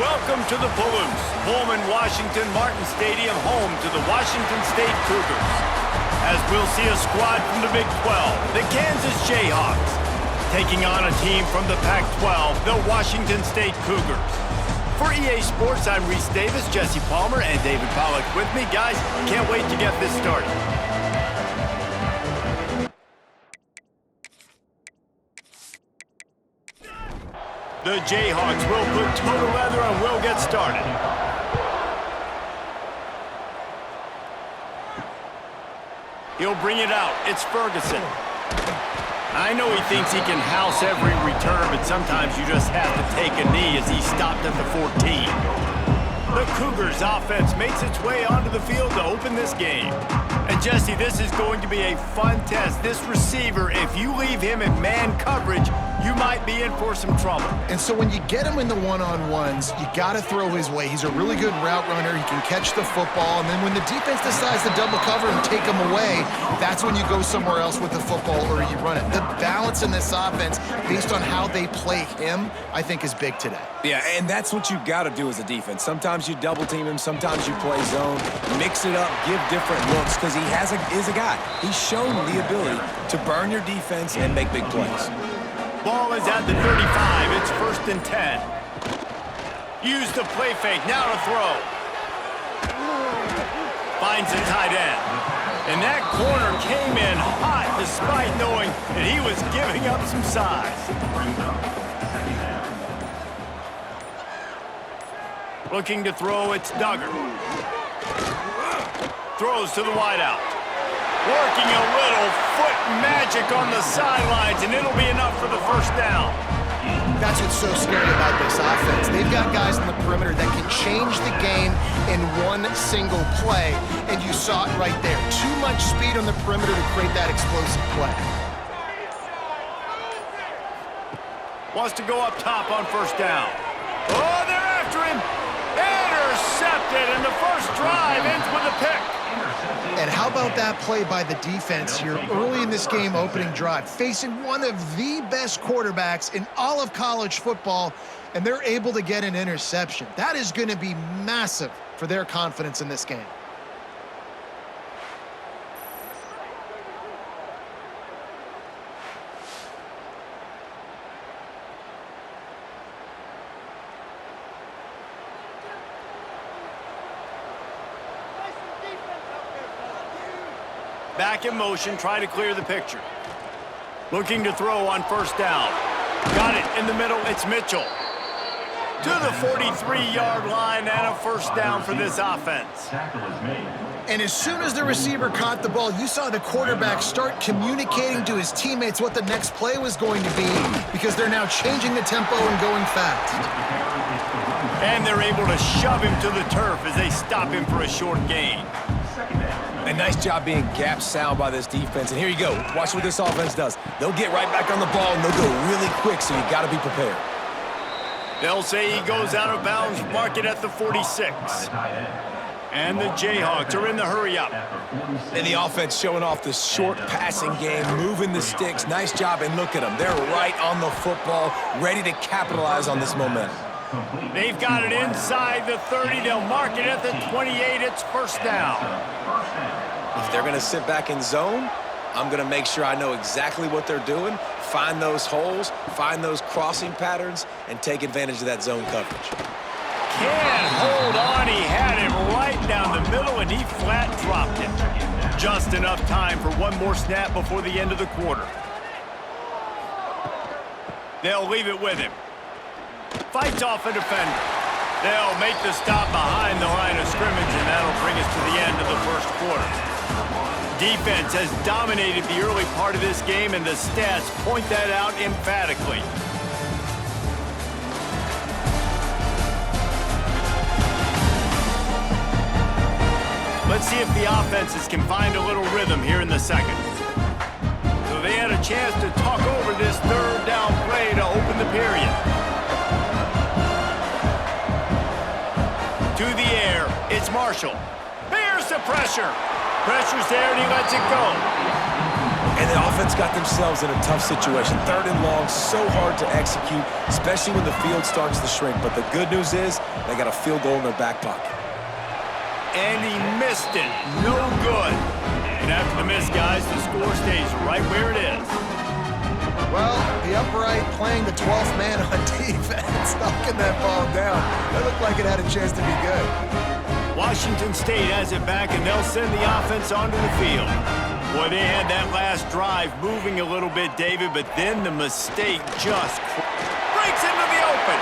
Welcome to the Palouse, Pullman Washington Martin Stadium, home to the Washington State Cougars. As we'll see a squad from the Big 12, the Kansas Jayhawks, taking on a team from the Pac-12, the Washington State Cougars. For EA Sports, I'm Reese Davis, Jesse Palmer, and David Pollack with me. Guys, can't wait to get this started. The Jayhawks will put total leather and we'll get started. He'll bring it out. It's Ferguson. I know he thinks he can house every return, but sometimes you just have to take a knee as he stopped at the 14. The Cougars' offense makes its way onto the field to open this game. And Jesse, this is going to be a fun test. This receiver, if you leave him in man coverage, you might be in for some trouble. And so when you get him in the one-on-ones, you got to throw his way. He's a really good route runner. He can catch the football. And then when the defense decides to double cover and take him away, that's when you go somewhere else with the football or you run it. The balance in this offense, based on how they play him, I think is big today. Yeah, and that's what you got to do as a defense. Sometimes you double team him, sometimes you play zone, mix it up, give different looks, because he is a guy. He's shown the ability to burn your defense and make big plays. Ball is at the 35. It's 1st and 10. Use the play fake. Now to throw. Finds the tight end. And that corner came in hot despite knowing that he was giving up some size. Looking to throw, it's Duggar. Throws to the wideout. Working a little foot magic on the sidelines, and it'll be enough for the first down. That's what's so scary about this offense. They've got guys on the perimeter that can change the game in one single play, and you saw it right there. Too much speed on the perimeter to create that explosive play. Wants to go up top on first down. Oh, they're after him. Intercepted, and the first drive ends with a pick. And how about that play by the defense here early in this game opening drive, facing one of the best quarterbacks in all of college football, and they're able to get an interception. That is going to be massive for their confidence in this game. Back in motion, trying to clear the picture. Looking to throw on first down. Got it in the middle, it's Mitchell. To the 43-yard line and a first down for this offense. And as soon as the receiver caught the ball, you saw the quarterback start communicating to his teammates what the next play was going to be, because they're now changing the tempo and going fast. And they're able to shove him to the turf as they stop him for a short gain. A nice job being gap sound by this defense. And here you go. Watch what this offense does. They'll get right back on the ball, and they'll go really quick, so you got to be prepared. They'll say he goes out of bounds, mark it at the 46. And the Jayhawks are in the hurry-up. And the offense showing off the short passing game, moving the sticks. Nice job, and look at them. They're right on the football, ready to capitalize on this momentum. They've got it inside the 30. They'll mark it at the 28. It's first down. If they're going to sit back in zone, I'm going to make sure I know exactly what they're doing, find those holes, find those crossing patterns, and take advantage of that zone coverage. Can't hold on. He had it right down the middle, and he flat dropped it. Just enough time for one more snap before the end of the quarter. They'll leave it with him. Fights off a defender. They'll make the stop behind the line of scrimmage, and that'll bring us to the end of the first quarter. Defense has dominated the early part of this game, and the stats point that out emphatically. Let's see if the offenses can find a little rhythm here in the second. So they had a chance to talk over this third down play to open the period. To the air, it's Marshall. Here's the pressure. Pressure's there, and he lets it go. And the offense got themselves in a tough situation. 3rd and long, so hard to execute, especially when the field starts to shrink. But the good news is they got a field goal in their back pocket. And he missed it. No good. And after the miss, guys, the score stays right where it is. Well, the upright playing the 12th man on defense, knocking that ball down. That looked like it had a chance to be good. Washington State has it back, and they'll send the offense onto the field. Boy, they had that last drive moving a little bit, David, but then the mistake just breaks into the open.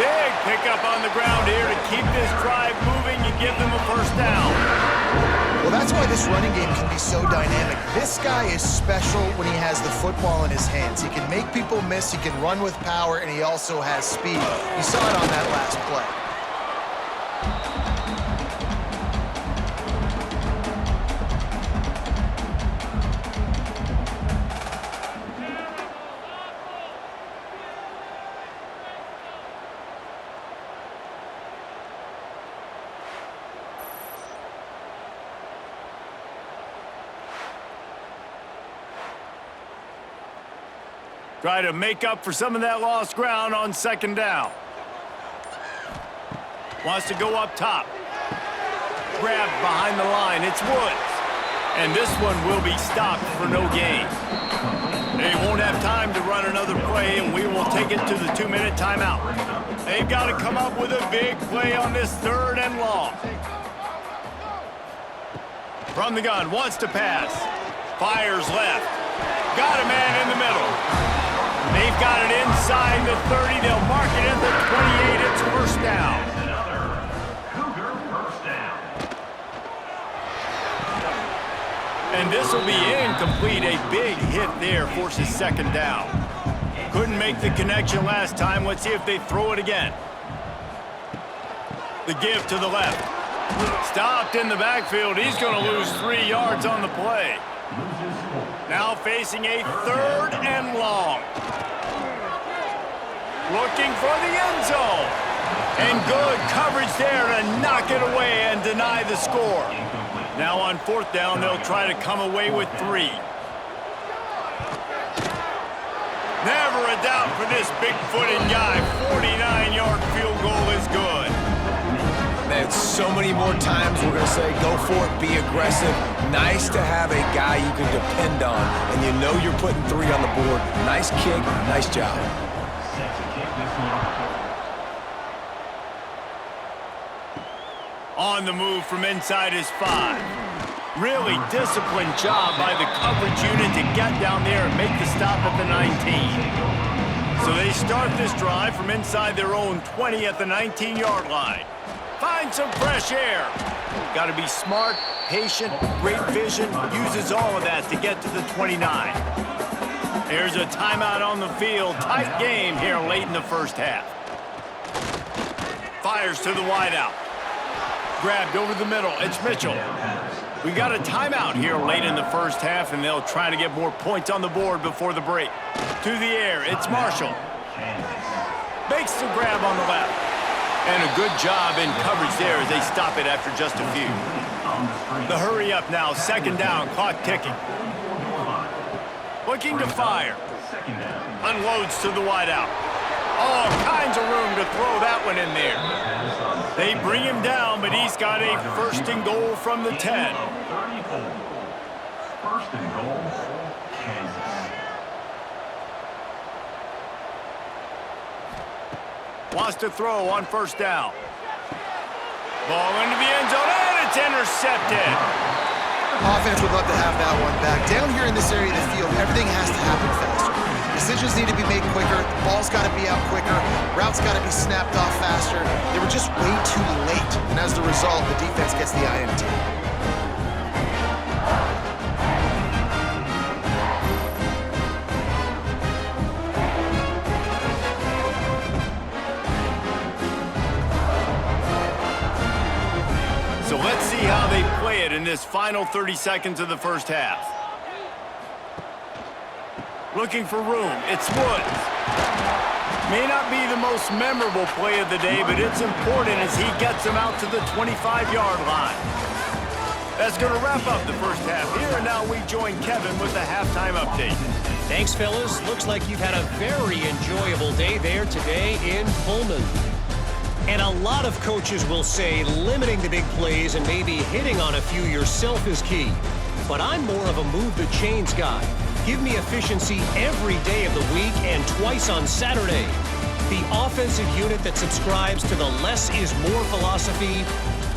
Big pickup on the ground here to keep this drive moving and give them a first down. Well, that's why this running game can be so dynamic. This guy is special when he has the football in his hands. He can make people miss, he can run with power, and he also has speed. You saw it on that last play. Try to make up for some of that lost ground on 2nd down. Wants to go up top. Grabbed behind the line. It's Woods. And this one will be stopped for no gain. They won't have time to run another play, and we will take it to the 2-minute timeout. They've got to come up with a big play on this 3rd and long. From the gun, wants to pass. Fires left. Got a man in the middle. They've got it inside the 30. They'll mark it at the 28. It's first down. And this will be incomplete. A big hit there forces 2nd down. Couldn't make the connection last time. Let's see if they throw it again. The give to the left. Stopped in the backfield. He's going to lose 3 yards on the play. Now facing a 3rd and long. Looking for the end zone. And good coverage there to knock it away and deny the score. Now on 4th down, they'll try to come away with 3. Never a doubt for this big-footed guy. 49-yard field goal is good. Man, so many more times we're going to say, go for it, be aggressive. Nice to have a guy you can depend on, and you know you're putting 3 on the board. Nice kick, nice job. On the move from inside his 5. Really disciplined job by the coverage unit to get down there and make the stop at the 19. So they start this drive from inside their own 20 at the 19-yard line. Find some fresh air. Got to be smart, patient, great vision. Uses all of that to get to the 29. There's a timeout on the field. Tight game here late in the first half. Fires to the wideout. Grabbed over the middle. It's Mitchell. We got a timeout here late in the first half, and they'll try to get more points on the board before the break. To the air. It's Marshall. Makes the grab on the left. And a good job in coverage there as they stop it after just a few. The hurry up now, 2nd down, clock ticking. Looking to fire. Unloads to the wideout. All kinds of room to throw that one in there. They bring him down, but he's got a 1st and goal from the 10. 1st and goal, Kansas. Wants to throw on 1st down. Ball into the end zone, and it's intercepted. Offense would love to have that one back. Down here in this area of the field, everything has to happen faster. Decisions need to be made quicker. The ball's got to be out quicker. Routes got to be snapped off faster. They were just way too late. And as the result, the defense gets the INT. So let's see how they play it in this final 30 seconds of the first half. Looking for room. It's Woods. May not be the most memorable play of the day, but it's important as he gets him out to the 25-yard line. That's going to wrap up the first half here, and now we join Kevin with the halftime update. Thanks, fellas. Looks like you've had a very enjoyable day there today in Pullman. And a lot of coaches will say limiting the big plays and maybe hitting on a few yourself is key. But I'm more of a move the chains guy. Give me efficiency every day of the week and twice on Saturday. The offensive unit that subscribes to the less is more philosophy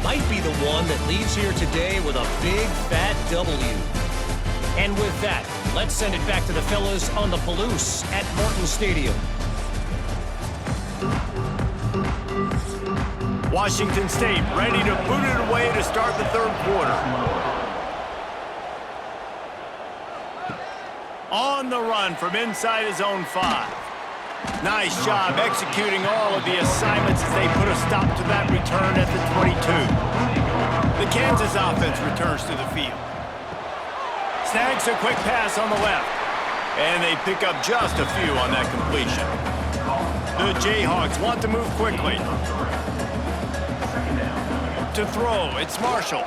might be the one that leaves here today with a big fat W. And with that, let's send it back to the fellas on the Palouse at Morton Stadium. Washington State ready to boot it away to start the third quarter. On the run from inside his own 5. Nice job executing all of the assignments as they put a stop to that return at the 22. The Kansas offense returns to the field. Snags a quick pass on the left. And they pick up just a few on that completion. The Jayhawks want to move quickly. To throw, it's Marshall.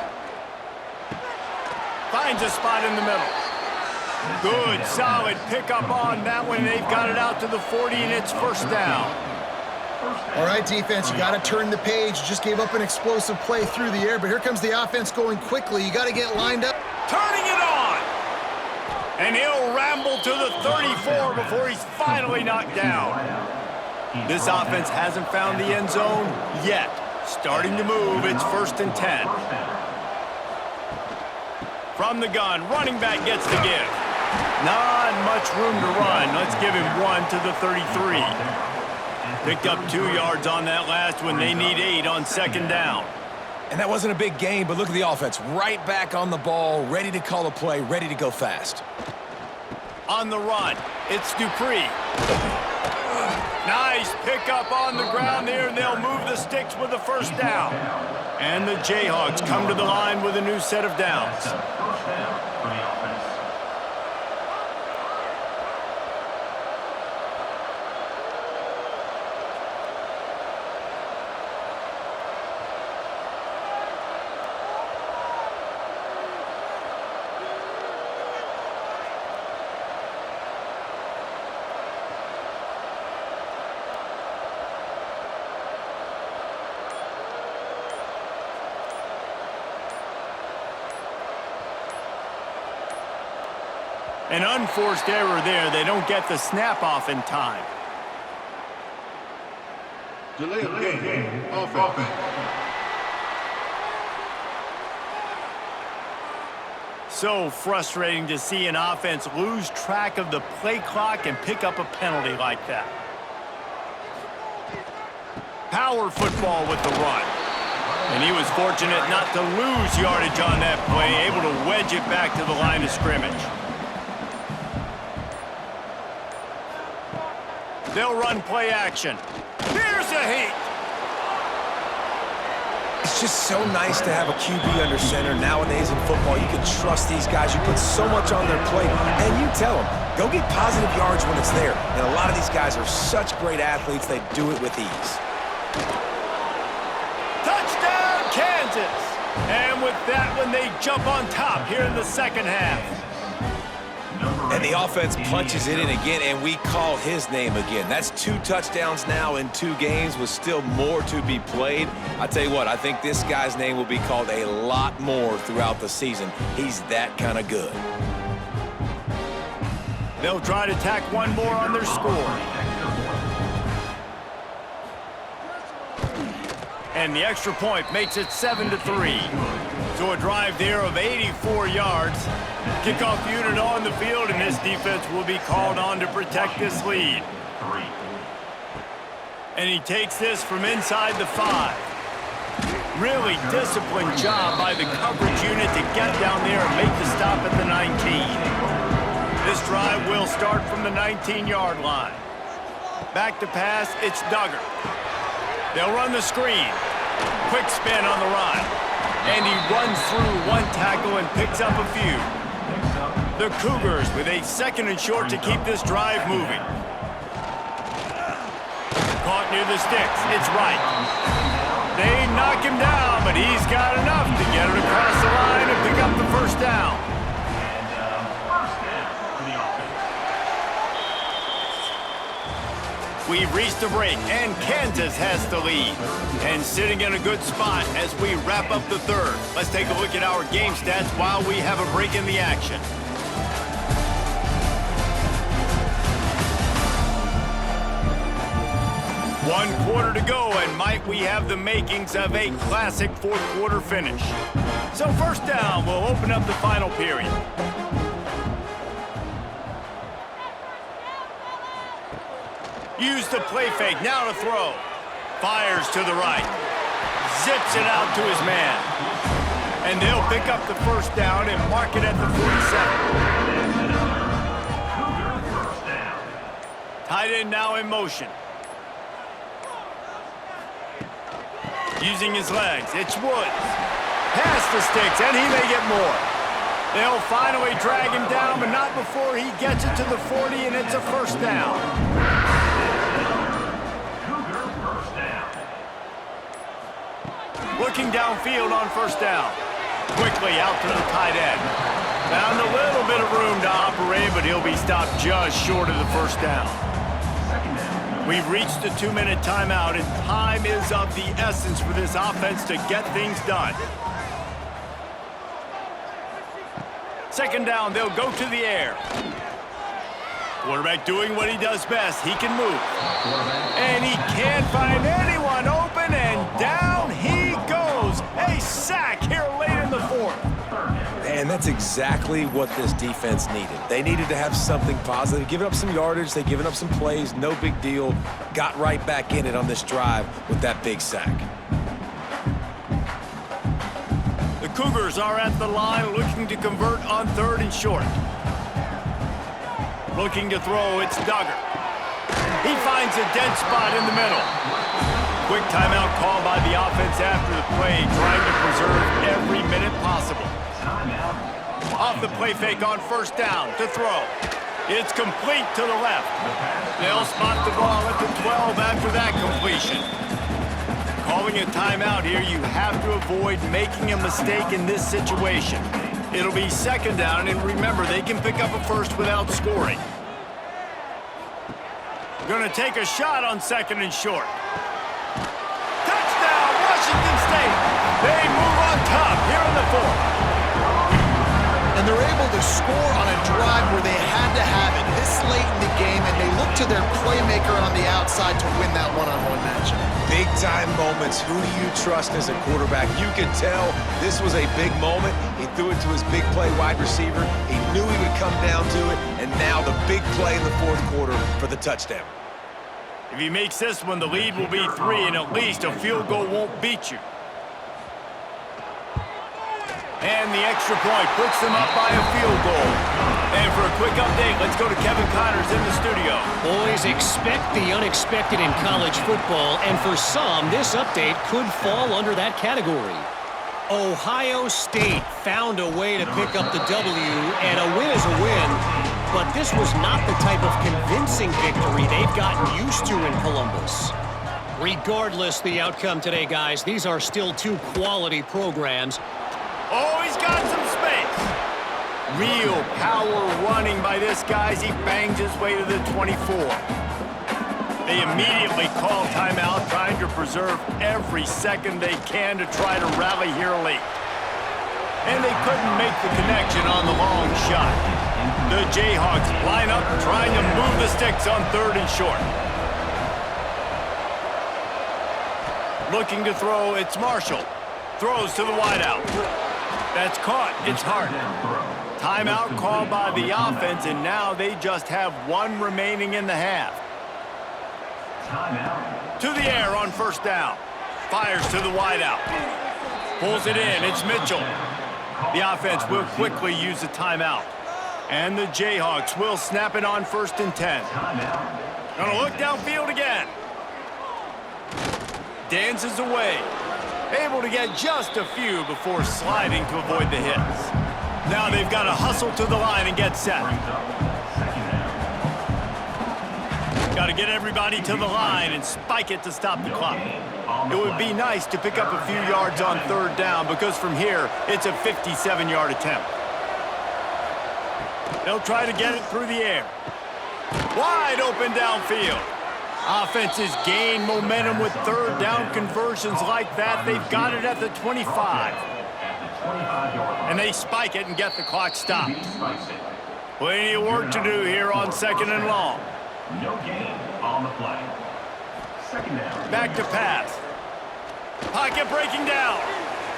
Finds a spot in the middle. Good, solid pickup on that one. They've got it out to the 40, and it's first down. All right, defense, you got to turn the page. You just gave up an explosive play through the air, but here comes the offense going quickly. You got to get lined up. Turning it on! And he'll ramble to the 34 before he's finally knocked down. This offense hasn't found the end zone yet. Starting to move, it's 1st and 10. From the gun, running back gets the give. Not much room to run. Let's give him 1 to the 33. Picked up 2 yards on that last one. They need 8 on 2nd down. And that wasn't a big gain, but look at the offense. Right back on the ball, ready to call a play, ready to go fast. On the run, it's Dupree. Nice pickup on the ground there, and they'll move the sticks with the first down. And the Jayhawks come to the line with a new set of downs. An unforced error there. They don't get the snap off in time. Delay of game. Offense. So frustrating to see an offense lose track of the play clock and pick up a penalty like that. Power football with the run. And he was fortunate not to lose yardage on that play, able to wedge it back to the line of scrimmage. They'll run play action. Here's a heat. It's just so nice to have a QB under center. Nowadays in football, you can trust these guys. You put so much on their plate, and you tell them, go get positive yards when it's there. And a lot of these guys are such great athletes, they do it with ease. Touchdown, Kansas! And with that one, they jump on top here in the second half. And the offense punches it in again, and we call his name again. That's 2 touchdowns now in 2 games with still more to be played. I tell you what, I think this guy's name will be called a lot more throughout the season. He's that kind of good. They'll try to tack one more on their score. And the extra point makes it 7-3. So a drive there of 84 yards. Kickoff unit on the field, and this defense will be called on to protect this lead. And he takes this from inside the 5. Really disciplined job by the coverage unit to get down there and make the stop at the 19. This drive will start from the 19-yard line. Back to pass, it's Duggar. They'll run the screen. Quick spin on the run. And he runs through one tackle and picks up a few. The Cougars with a 2nd and short to keep this drive moving. Caught near the sticks. It's right. They knock him down, but but he's got enough to get it across the line and pick up the first down. First down for the offense. We've reached a break, and Kansas has the lead. And sitting in a good spot as we wrap up the third. Let's take a look at our game stats while we have a break in the action. One quarter to go, and might we have the makings of a classic fourth quarter finish. So first down, we'll open up the final period. Use the play fake, now to throw. Fires to the right. Zips it out to his man. And they'll pick up the first down and mark it at the 47. Tight end now in motion. Using his legs, it's Woods. Past the sticks, and he may get more. They'll finally drag him down, but not before he gets it to the 40, and it's a first down. Looking downfield on first down. Quickly out to the tight end. Found a little bit of room to operate, but he'll be stopped just short of the first down. We've reached a 2-minute timeout, and time is of the essence for this offense to get things done. Second down, they'll go to the air. Quarterback doing what he does best. He can move. And he can't find anyone open, and down he goes. A sack here late in the fourth. And that's exactly what this defense needed. They needed to have something positive. Giving up some yardage, they've given up some plays, no big deal. Got right back in it on this drive with that big sack. The Cougars are at the line looking to convert on third and short. Looking to throw, it's Duggar. He finds a dead spot in the middle. Quick timeout call by the offense after the play, trying to preserve every minute possible. Off the play fake on first down to throw. It's complete to the left. They'll spot the ball at the 12 after that completion. Calling a timeout here, you have to avoid making a mistake in this situation. It'll be second down, and remember, they can pick up a first without scoring. Going to take a shot on second and short. Touchdown, Washington State! They move on top here in the fourth. And they're able to score on a drive where they had to have it this late in the game, and they look to their playmaker on the outside to win that one-on-one matchup. Big-time moments. Who do you trust as a quarterback? You could tell this was a big moment. He threw it to his big play wide receiver. He knew he would come down to it, and now the big play in the fourth quarter for the touchdown. If he makes this one, the lead will be 3, and at least a field goal won't beat you. And the extra point puts them up by a field goal. And for a quick update, let's go to Kevin Connors in the studio. Boys, expect the unexpected in college football, and for some, this update could fall under that category. Ohio State found a way to pick up the W, and a win is a win, but this was not the type of convincing victory they've gotten used to in Columbus. Regardless the outcome today, guys, these are still two quality programs. Oh, he's got some space. Real power running by this guy as he bangs his way to the 24. They immediately call timeout, trying to preserve every second they can to try to rally here late. And they couldn't make the connection on the long shot. The Jayhawks line up, trying to move the sticks on third and short. Looking to throw, it's Marshall. Throws to the wideout. That's caught. It's Hart. Timeout called by the offense, and now they just have one remaining in the half. To the air on first down. Fires to the wideout. Pulls it in. It's Mitchell. The offense will quickly use a timeout. And the Jayhawks will snap it on first and 10. Gonna look downfield again. Dances away. Able to get just a few before sliding to avoid the hits. Now they've got to hustle to the line and get set. Got to get everybody to the line and spike it to stop the clock. It would be nice to pick up a few yards on third down because from here, it's a 57-yard attempt. They'll try to get it through the air. Wide open downfield. Offenses gain momentum with third down conversions like that. They've got it at the 25. And they spike it and get the clock stopped. Plenty of work to do here on 2nd and long. No gain on the play. 2nd down. Back to pass. Pocket breaking down.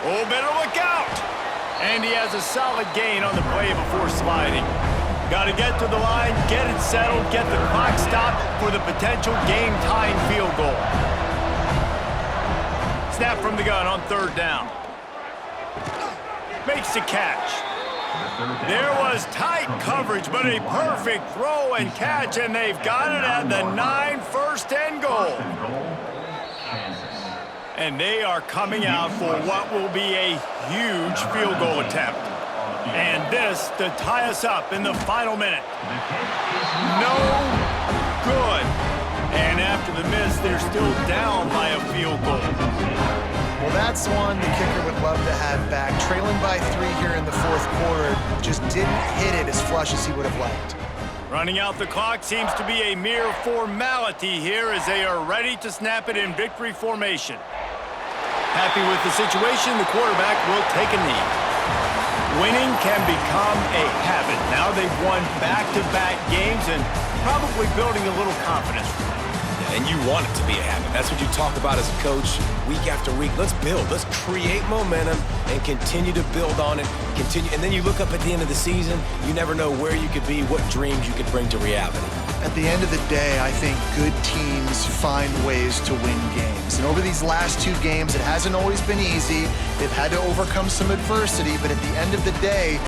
Oh, better look out. And he has a solid gain on the play before sliding. Got to get to the line, get it settled, get the clock stopped for the potential game-tying field goal. Snap from the gun on third down. Makes the catch. There was tight coverage, but a perfect throw and catch, and they've got it at the 9, 1st and goal. And they are coming out for what will be a huge field goal attempt. And this to tie us up in the final minute. No good. And after the miss, they're still down by a field goal. Well, that's one the kicker would love to have back. Trailing by 3 here in the 4th quarter, just didn't hit it as flush as he would have liked. Running out the clock seems to be a mere formality here as they are ready to snap it in victory formation. Happy with the situation, the quarterback will take a knee. Winning can become a habit. Now they've won back-to-back games and probably building a little confidence from that. Yeah, and you want it to be a habit. That's what you talk about as a coach week after week. Let's build. Let's create momentum and continue to build on it. And then you look up at the end of the season, you never know where you could be, what dreams you could bring to reality. At the end of the day, I think good teams find ways to win games. And over these last 2 games, it hasn't always been easy. They've had to overcome some adversity, but at the end of the day,